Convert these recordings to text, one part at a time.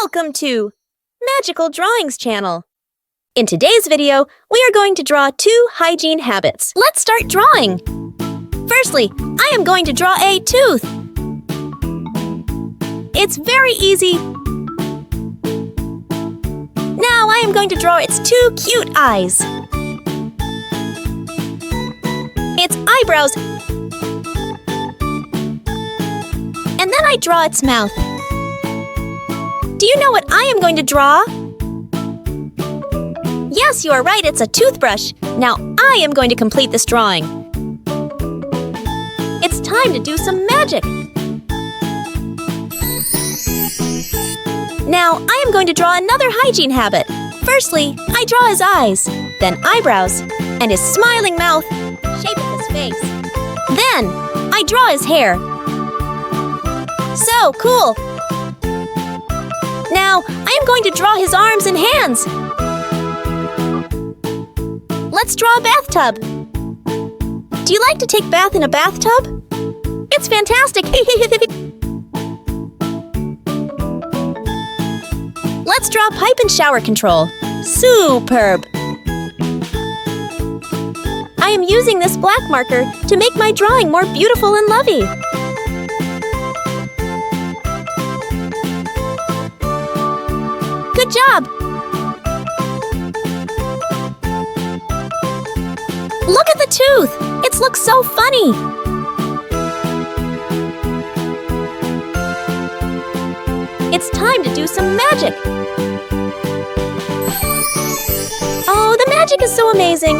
Welcome to Magical Drawings channel. In today's video, we are going to draw 2 hygiene habits. Let's start drawing. Firstly, I am going to draw a tooth. It's very easy. Now I am going to draw its 2 cute eyes. Its eyebrows. And then I draw its mouth. Do you know what I am going to draw? Yes, you are right, it's a toothbrush. Now I am going to complete this drawing. It's time to do some magic. Now I am going to draw another hygiene habit. Firstly, I draw his eyes, then eyebrows, and his smiling mouth, shape of his face. Then I draw his hair. So cool! Now, I am going to draw his arms and hands. Let's draw a bathtub. Do you like to take bath in a bathtub? It's fantastic! Let's draw pipe and shower control. Superb! I am using this black marker to make my drawing more beautiful and lovely. Good job! Look at the tooth! It looks so funny! It's time to do some magic! Oh, the magic is so amazing!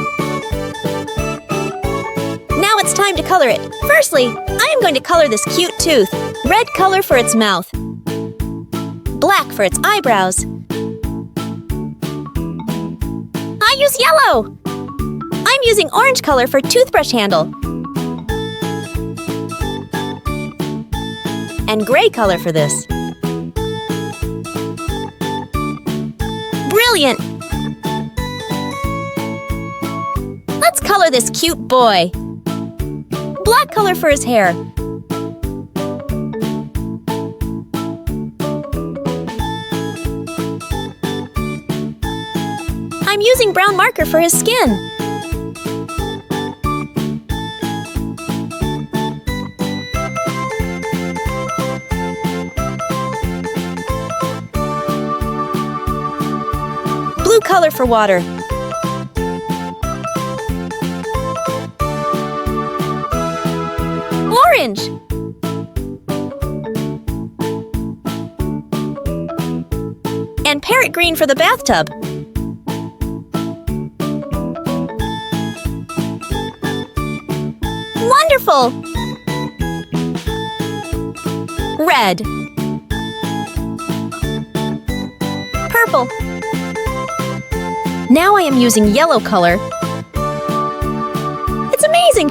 Now it's time to color it. Firstly, I am going to color this cute tooth. Red color for its mouth. Black for its eyebrows. I use yellow! I'm using orange color for toothbrush handle. And gray color for this. Brilliant! Let's color this cute boy. Black color for his hair. I'm using brown marker for his skin. Blue color for water. Orange. And parrot green for the bathtub. Wonderful! Red. Purple. Now I am using yellow color. It's amazing!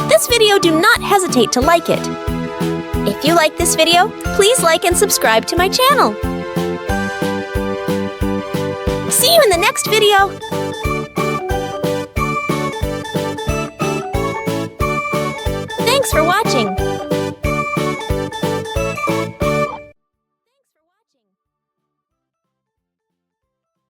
This video, do not hesitate to like it. If you like this video, please like and subscribe to my channel. See you in the next video! Thanks for watching!